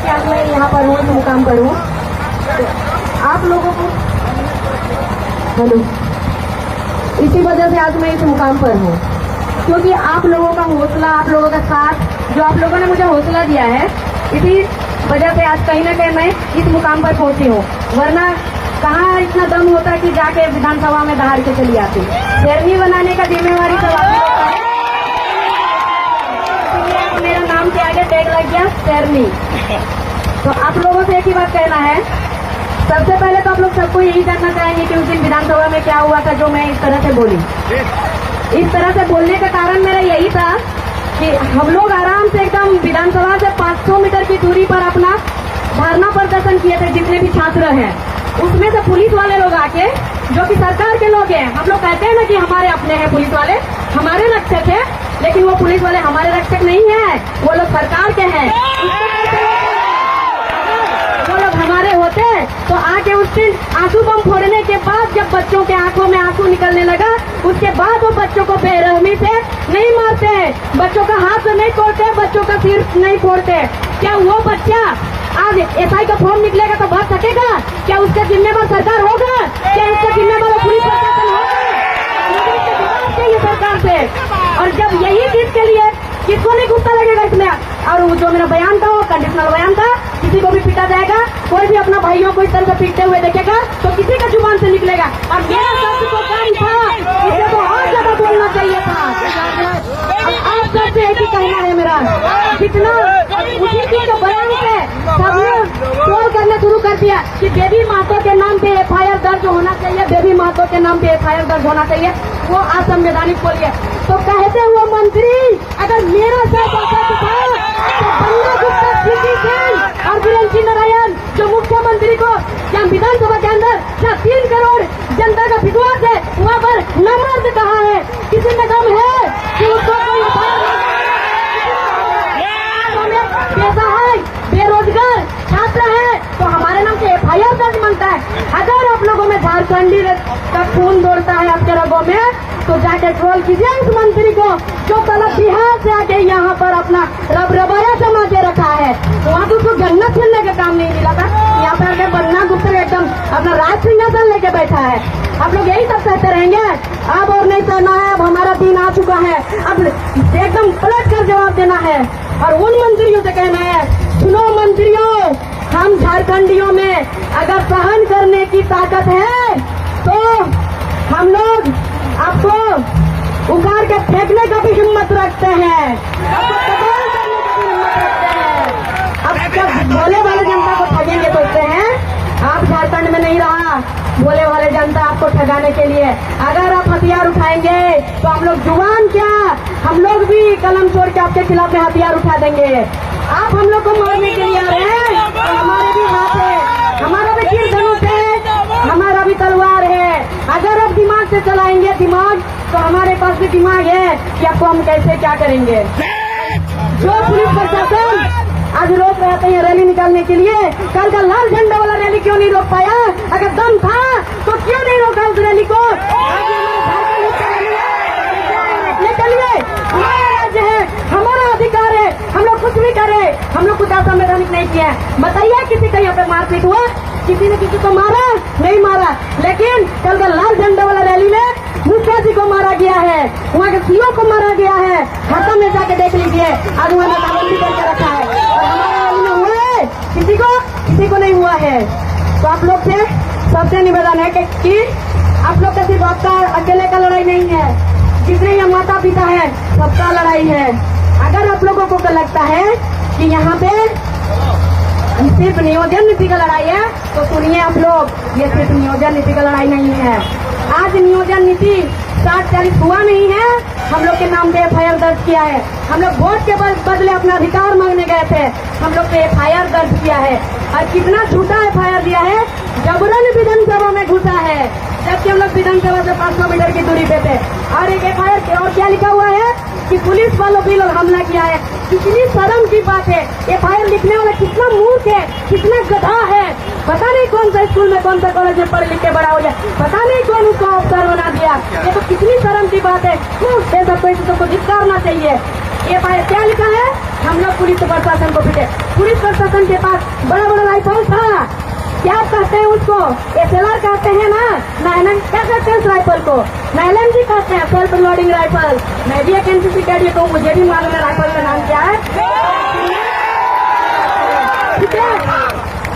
कि आज मैं यहाँ पर हूँ, इस मुकाम पर हूँ। आप लोगों को हेलो, इसी वजह से आज मैं इस मुकाम पर हूँ, क्योंकि आप लोगों का हौसला, आप लोगों का साथ, जो आप लोगों ने मुझे हौसला दिया है, इसी वजह से आज कहीं ना कहीं मैं इस मुकाम पर पहुंची हूँ। वरना कहाँ इतना दम होता कि जाके विधानसभा में दहाड़ के चली आती। शेरनी बनाने का जिम्मेवारी तो मेरा नाम के आगे टैग लग गया शेरनी। तो आप लोगों से एक ही बात कहना है, सबसे पहले तो आप लोग सबको यही जानना चाहेंगे कि उस दिन विधानसभा में क्या हुआ था जो मैं इस तरह से बोली। इस तरह से बोलने का कारण मेरा यही था कि हम लोग आराम से एकदम विधानसभा से 500 मीटर की दूरी पर अपना धरना प्रदर्शन किए थे, जितने भी छात्र हैं। उसमें से पुलिस वाले लोग आके, जो कि सरकार के लोग हैं, हम लोग कहते हैं ना कि हमारे अपने हैं पुलिस वाले, हमारे रक्षक है, लेकिन वो पुलिस वाले हमारे रक्षक नहीं है, वो लोग सरकार के हैं। वो लोग हमारे होते तो आके उस दिन आंसू बम फोड़ने के बाद, जब बच्चों के आंखों में आंसू निकलने लगा, उसके बाद वो बच्चों को बेरहमी से नहीं मारते, बच्चों का हाथ से नहीं तोड़ते, बच्चों का सिर नहीं फोड़ते। क्या वो बच्चा आज एसआई का फॉर्म निकलेगा तो भाग सकेगा? क्या उसका जिम्मेवार सरकार होगा? क्या उसका जिम्मेवार पुलिस प्रशासन होगा? चाहिए सरकार से। और जब यही चीज के लिए किसको नहीं गुस्सा लगेगा इसमें? और वो जो मेरा बयान था वो कंडीशनल बयान था, किसी को भी पीटा जाएगा, कोई भी अपना भाइयों को इस तरह से पीटते हुए देखेगा तो किसी का जुबान से निकलेगा। और मेरा शब्द तो कम था, इसे तो और ज्यादा बोलना चाहिए था। आप सबसे एक ही कहना है मेरा, जितना उसी चीज के बयान से सबने ट्रोल करना शुरू कर दिया कि बेबी मातो के नाम पे एफआईआर दर्ज होना चाहिए, बेबी मातो के नाम पे एफआईआर दर्ज होना चाहिए, वो असंवैधानिक बोलिए। तो कहते हुए मंत्री, अगर मेरा साथ था तो बन्ना गुप्ता, स्मृति सेन और बीरेन सिंह नारायण जो मुख्यमंत्री को जहाँ विधानसभा के अंदर जहाँ 3 करोड़ जनता का विश्वास है, वहाँ पर नमर्द कहा है? किसी में दम है कि उसको कोई पैसा है, बेरोजगार छात्र है तो हमारे नाम से एफआईआर दर्ज मांगता है। अगर आप लोगों में झारखंडी का खून दौड़ता है आपके रगों में, तो जाके ट्रोल कीजिए उस मंत्री को जो तलब बिहार से आके यहाँ पर अपना रबरबाया जमा के रखा है। वहाँ तो उसको जन्नत खेलने का काम नहीं मिला था, यहाँ पर आके बन्ना गुप्ता एकदम अपना राज सिंहासन लेके बैठा है। आप लोग यही सब कहते रहेंगे, अब और नहीं सहना है, अब हमारा दिन आ चुका है, अब एकदम पलट कर जवाब देना है। और उन मंत्रियों से कहना है, सुनो मंत्रियों, हम झारखंडियों में अगर सहन करने की ताकत है तो हम लोग आपको उखाड़ के फेंकने का भी हिम्मत रखते हैं, आपको कतल करने का भी हिम्मत रखते हैं। अब जब भोले वाले जनता को ठगेंगे बोलते हैं, आप झारखंड में नहीं रहा भोले वाले जनता आपको ठगाने के लिए। अगर आप हथियार उठाएंगे तो हम लोग जुबान क्या, हम लोग भी कलम छोड़ के आपके खिलाफ में हथियार उठा देंगे। आप हम लोग को मारने के लिए आ रहे हैं तो हमारे भी हाथ है, हमारा भी तीर धनुष है, हमारा भी तलवार है। अगर आप दिमाग से चलाएंगे दिमाग, तो हमारे पास भी दिमाग है कि आपको हम कैसे क्या करेंगे। जो पुलिस प्रशासन आज रोक रहे थे रैली निकालने के लिए, कल का लाल झंडा वाला रैली क्यों नहीं रोक पाया? अगर दम था तो क्यों नहीं रोका उस रैली को? चलिए, हमारा राज्य है, हमारा अधिकार है, हम लोग कुछ भी करें, हम लोग कुछ असंवैधानिक नहीं किया। बताइए किसी का यहाँ पे मारपीट हुआ? किसी ने किसी को मारा? नहीं मारा। लेकिन कल का लाल झंडा वाला रैली में मुखिया जी को मारा गया है, वहाँ के सीओ को मारा गया है, हाथों में जाके देख लीजिए, आज वहाँ नाकाबंदी करके रखा है। और हमारे रैली में हुआ है, किसी को नहीं हुआ है। तो आप लोग से सबसे निवेदन है कि आप लोग का सिर्फ आपका अकेले का लड़ाई नहीं है, जितने यहाँ माता पिता है सबका लड़ाई है। अगर आप लोगों को लगता है कि यहाँ पे सिर्फ नियोजन नीति का लड़ाई है, तो सुनिए आप लोग, ये सिर्फ नियोजन नीति का लड़ाई नहीं है। आज नियोजन नीति 60-40 हुआ नहीं है, हम लोग के नाम पे एफआईआर दर्ज किया है। हम लोग वोट के बदले अपना अधिकार मांगने गए थे, हम लोग पे एफआईआर दर्ज किया है। और कितना झूठा एफआईआर दिया है, जबरन विधानसभा में घुसा है, जबकि हम लोग विधानसभा से 500 मीटर की दूरी पे थे। और एक एफआईआर और क्या लिखा हुआ है कि पुलिस वालों पे लोग हमला किया है। कितनी शर्म की बात है, एफआईआर लिखने वाला कितना मूर्ख है, कितना गधा है। पता नहीं कौन सा स्कूल में, कौन सा कॉलेज में पढ़ लिख के बड़ा हो जाए, पता नहीं कौन उसको अफसर बना दिया। ये तो कितनी शर्म की बात है, सबको धिक्कारना चाहिए। एफआईआर क्या लिखा है? हम लोग पुलिस प्रशासन को पीटे। पुलिस प्रशासन के पास बड़ा बड़ा राइफल था, क्या कहते हैं उसको, SLR कहते हैं ना, नाइलन क्या कहते हैं उस राइफल को, नाइलन जी कहते हैं, सेल्फ लोडिंग राइफल। मैं भी एक NCC कैडेट हूँ, मुझे भी मालूम है राइफल का नाम क्या है, ठीक है।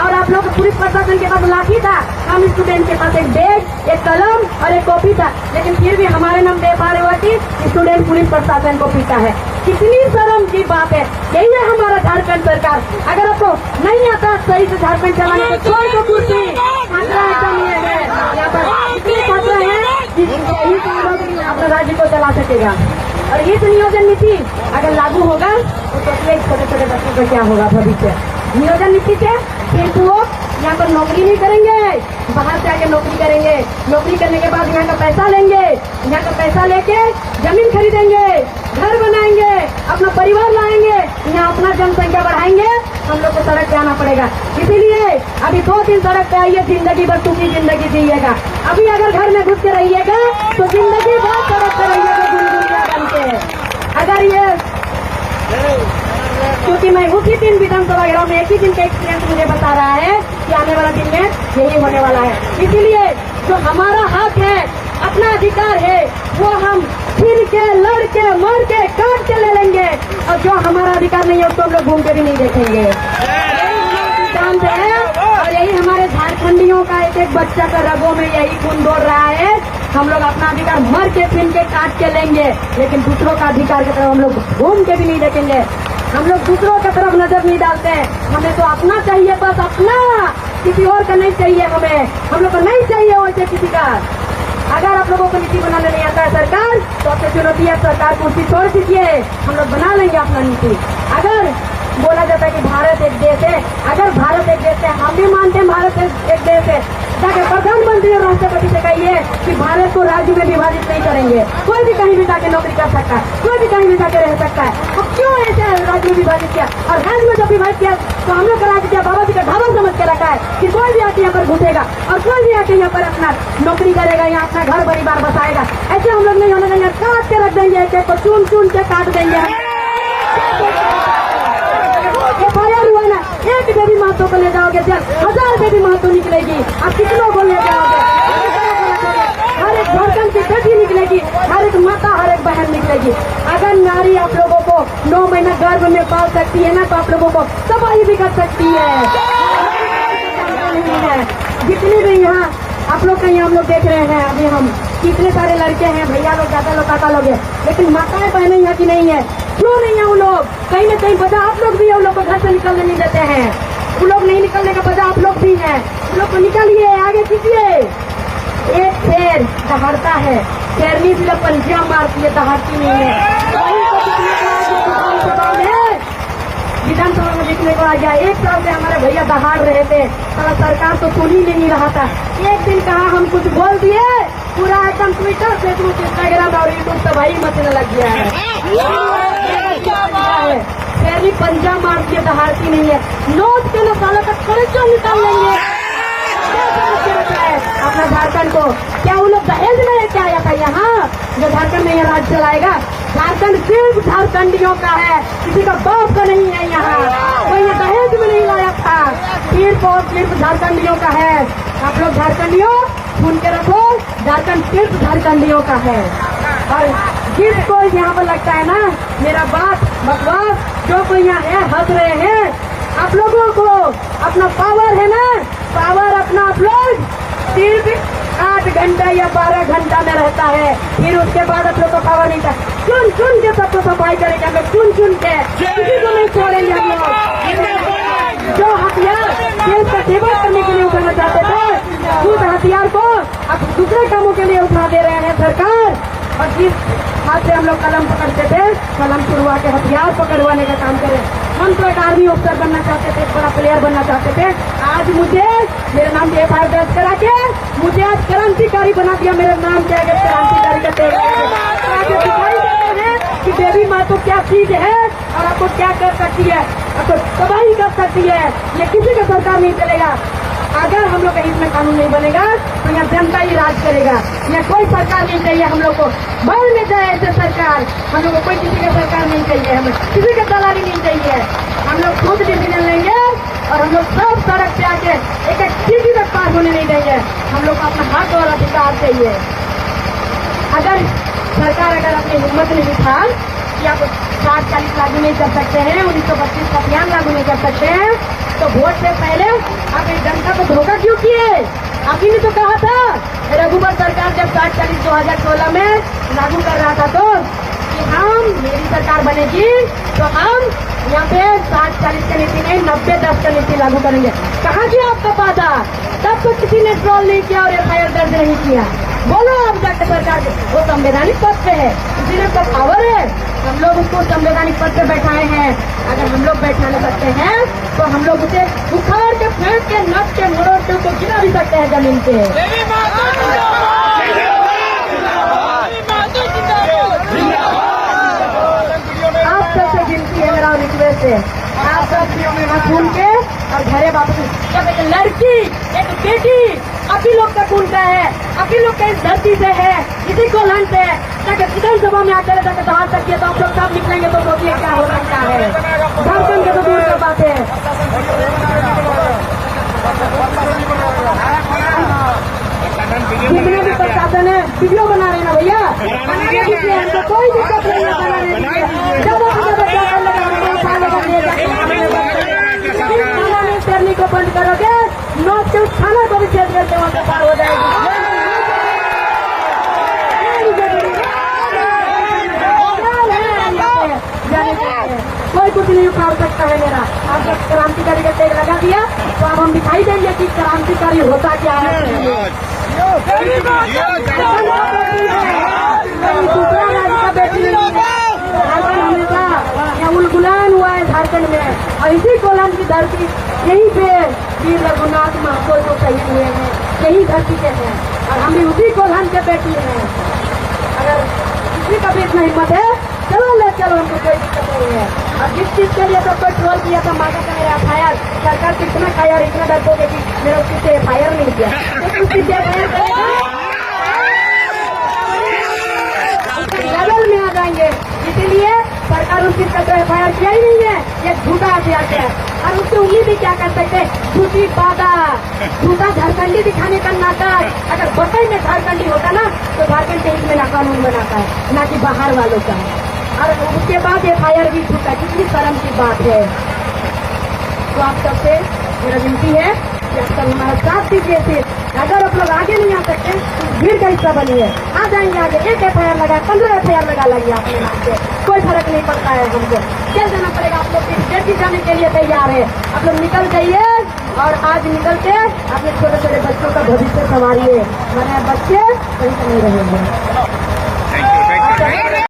और आप लोग पुलिस प्रशासन के पास लाठी था, हम स्टूडेंट के पास एक बैग, एक कलम और एक कॉपी था, लेकिन फिर भी हमारे नाम FIR हुआ कि स्टूडेंट पुलिस प्रशासन को पीटा है। कितनी शर्म की बात है। यही है हमारा झारखंड सरकार। अगर आपको नहीं आता सही से झारखंड चलाने को, छोड़ दो कुर्सी, छात्रा एकदम ये है, यहाँ पर इतने छात्र हैं यही अपने राज्य को चला सकेगा। और इस नियोजन नीति अगर लागू होगा तो सोचिए छोटे छोटे बच्चों का क्या होगा भविष्य। नियोजन नीति से फिर वो यहाँ पर नौकरी नहीं करेंगे, बाहर से आके नौकरी करेंगे, नौकरी करने के बाद यहाँ का पैसा लेंगे, यहाँ का पैसा लेके जमीन खरीदेंगे, घर बनाएंगे, अपना परिवार लाएंगे, यहाँ अपना जनसंख्या बढ़ाएंगे, हम लोग को सड़क पे आना पड़ेगा। इसीलिए अभी 2 दिन सड़क पे आइए, जिंदगी भर सुखी जिंदगी जिएगा। अभी अगर घर में घुस के रहिएगा तो जिंदगी भर सड़क पे रहिएगा गुनगुनिया बन के। अगर ये क्योंकि मैं उसी दिन विधानसभा ग्राम में एक ही दिन का एक्सपीरियंस मुझे बता रहा है कि आने वाला दिन में यही होने वाला है। इसीलिए जो हमारा हक है, अपना अधिकार है, वो हम फिर के लड़ के मर के काट के ले लेंगे, और जो हमारा अधिकार नहीं है उसको हम लोग घूम के भी नहीं देखेंगे। सिद्धांत है, और यही हमारे झारखंडियों का एक एक बच्चा का रगों में यही खून दौड़ रहा है। हम लोग अपना अधिकार मर के फिर के काट के लेंगे, लेकिन दूसरों का अधिकार की तरफ हम लोग घूम के भी नहीं देखेंगे। हम लोग दूसरों की तरफ नजर नहीं डालते हैं। हमें तो अपना चाहिए, बस अपना, किसी और का नहीं चाहिए। हमें हम लोग को नहीं चाहिए वैसे किसी का। अगर आप लोगों को नीति बनाने नहीं आता है सरकार, तो आपसे चुनौती है, सरकार कुर्सी छोड़ दीजिए, हम लोग बना लेंगे अपना नीति। अगर बोला जाता है कि भारत एक देश है, अगर भारत एक देश है, हम भी मानते हैं भारत एक देश है, जाके प्रधानमंत्री और राष्ट्रपति से कहिए कि भारत को राज्य में विभाजित नहीं करेंगे, कोई भी कहीं भी जाके नौकरी कर सकता है, कोई भी कहीं भी जाके रह सकता है। अब क्यों ऐसे राज्य में विभाजित किया, और राज्य में जब विभाजित किया तो हम लोग का राज्य क्या बाबा जी का ढाबा समझ के रखा है कि कोई भी आके यहाँ पर घुसेगा और कोई भी आके यहाँ पर अपना नौकरी करेगा, यहाँ अपना घर परिवार बसाएगा। ऐसे हम लोग नहीं होने देंगे, काट के रख देंगे, एक को चुन चुन के काट देंगे। FIR हुआ ना, एक बेबी महतो को ले जाओगे जेल, 1000 बेबी महतो निकलेगी। आप कितनों को ले जाओगे, हर एक झारखंड की बेटी निकलेगी, हर एक माता, हर एक बहन निकलेगी। अगर नारी आप लोगों को 9 महीना गर्भ में पाल सकती है ना, तो आप लोगों को तबाही भी कर सकती है। जितने भी यहाँ आप लोग कहीं हम लोग देख रहे हैं, अभी हम कितने सारे लड़के हैं, भैया लोग, दादा लोग, काका लोग हैं, लेकिन माताएं बहनें यहाँ की नहीं है। क्यों नहीं है? वो लोग कहीं न कहीं वजह आप लोग भी है, उन लोग को घर से निकलने नहीं देते हैं। वो लोग नहीं निकलने का वजह आप लोग भी हैं। उन लोग को निकालिए, आगे कीजिए। एक शेर दहाड़ता है, शेरनी सिर्फ पंजिया मारती है, दहाड़ती नहीं है। विधानसभा में देखने को आ गया, 1 साल से हमारे भैया दहाड़ रहे थे, सरकार तो सुन ही नहीं रहा था। एक दिन कहा हम कुछ बोल दिए, पूरा एकदम ट्विटर, फेसबुक, इंस्टाग्राम और यूट्यूब सब भाई मचने लग गया है। शेरनी पंजा मारती है, दहाड़ती नहीं है। नोट के सालों तक खड़े क्यों निकाल लेंगे? अपना झारखंड को क्या वो लोग दहेज में लेके आया था यहाँ, जो झारखंड में यह राज्य चलाएगा? झारखंड सिर्फ झारखंडियों का है, किसी का बाप का नहीं है। यहाँ कोई ये दहेज में नहीं लाया था, सिर्फ और सिर्फ झारखंडियों का है। आप लोग झारखंडियों सुन के रखो, झारखंड सिर्फ झारखंडियों का है। और जिसको यहाँ पर लगता है ना मेरा बात बकवास, जो कोई यहाँ है हंस रहे हैं, आप लोगों को अपना पावर है ना, पावर अपना आप लोग सिर्फ 8 घंटा या 12 घंटा में रहता है, फिर उसके बाद आप लोग को पावर नहीं था। चुन चुन के सबको सफाई करेंगे हम लोग, चुन चुन के, किसी को नहीं छोड़ेंगे हम लोग। जो हथियार देश का सेवा करने के लिए उठाना चाहते थे, उस हथियार को अब दूसरे कामों के लिए उठा दे रहे हैं सरकार। और जिस हाथ से हम लोग कलम पकड़ते थे, कलम छुड़वा के हथियार पकड़वाने का काम करें। हम तो एक आर्मी ऑफिसर बनना चाहते थे, एक बड़ा प्लेयर बनना चाहते थे। आज मुझे मेरे नाम से FIR दर्ज करा के मुझे आज क्रांतिकारी बना दिया। मेरे नाम से अगर क्रांतिकारी का दिखाई देते हैं कि बेबी माँ तो क्या चीज है और आपको क्या कर सकती है, आपको तबाही कर सकती है। ये किसी का सरकार नहीं चलेगा। अगर हम लोग का हित में कानून नहीं बनेगा तो यहाँ जनता ही राज करेगा। यहाँ कोई सरकार नहीं चाहिए हम लोग को, बल में जाए ऐसे सरकार। हम लोग को कोई किसी का सरकार नहीं चाहिए, हमें किसी का दलाली नहीं चाहिए। हम लोग खुद डिसीजन लेंगे और हम लोग सब सड़क पे आके एक एक चीज तक पास होने नहीं देंगे। हम लोग को अपना हक और अधिकार चाहिए। अगर सरकार अपनी हिम्मत नहीं था कि आप 60-40 लागू नहीं कर सकते हैं, 1925 का अभियान लागू नहीं कर सकते हैं, तो वोट से पहले आप इस जनता को धोखा क्यों किए? आप ही ने तो कहा था रघुवर सरकार जब 60-40 2016 में लागू कर रहा था तो कि हम मेरी सरकार बनेगी तो हम यहाँ पे 60-40 का नीति नहीं 90-10 का नीति लागू करेंगे। कहाँ किया आपका वादा? तब तो किसी ने ट्रोल नहीं किया और FIR दर्ज नहीं किया। बोलो आप जाके सरकार के, वो संवैधानिक पद पे है, किसी ने तो पावर है, हम लोग उसको संवैधानिक पद पे बैठाए हैं। अगर हम लोग बैठा नहीं सकते हैं तो हम लोग उसे उखाड़ के फेंक के नच के मरोड़ के उसको गिरा भी सकते हैं जमीन पे। आप सबसे गिनती है मेरा रिक्वेस्ट है, आप सब खून के और घरे वापस। जब एक लड़की एक बेटी आप ही लोग का खून का है, आप ही लोग का इस धरती से है, इसी को लन से जाकर विधानसभा में आकर जाकर सवाल सकती है तो आप लोग सब निकलेंगे तो सोचिए क्या हो सकता है। झारखंड के तो दूर की बात है। जितने भी प्रशासन है वीडियो बना रहे ना भैया, बनाने दीजिए, हमको कोई दिक्कत नहीं है बनाने दीजिए। जब शेरनी को बंद करोगे नौत के उस थाना को भी छेद करके वहाँ से पार हो जाएगी। कोई कुछ नहीं उखाड़ सकता है मेरा। आप जब क्रांतिकारी का टैग लगा दिया तो अब हम दिखाई देंगे कि क्रांतिकारी होता क्या है। दूसरा राज्य का बेटी झारखंड हमेशा यहाँ उलगुलान हुआ है झारखंड में, और इसी कोलान की धरती यहीं पे वीर रघुनाथ महतो जो शहीद हुए हैं यही धरती के हैं, और हम भी उसी कोल्हान के बेटी हैं। अगर किसी का भी इतना हिम्मत है चलो ले चलो, हमको कोई दिक्कत नहीं है। और जिस चीज के लिए सबको ट्रोल किया था मांगा था मेरा FIR, सरकार कितना खाया और इतना डर दोगे कि मेरा उसकी से FIR नहीं किया तो उसकी से FIR लेवल में आ जाएंगे। इसीलिए सरकार उस चीज का तो FIR किया ही नहीं है, ये झूठा हथियार है। और उससे उम्मीद ही क्या कर सकते, झूठी वादा, झूठा झारखंडी दिखाने का नाटक। अगर बकई में झारखंडी होता ना तो झारखंड के हित में ना कानून बनाता है, ना कि बाहर वालों का। और उसके बाद FIR भी झूठा, कितनी शर्म की बात है। तो आप सबसे मेरा विनती है कि आप सब हमारा साथ दीजिए। फिर अगर आप लोग आगे नहीं आ सकते तो भीड़ का हिस्सा बनिए, आ जाएंगे आगे। एक FIR लगा 15 FIR लगा लगी अपने नाम से, कोई फर्क नहीं पड़ता है। हमको चल जाना पड़ेगा। आप लोग स्टेट जाने के लिए तैयार है, आप लोग निकल जाइए और आज निकल के अपने छोटे छोटे बच्चों का भविष्य संवारिए, वरना बच्चे कहीं नहीं रहेंगे।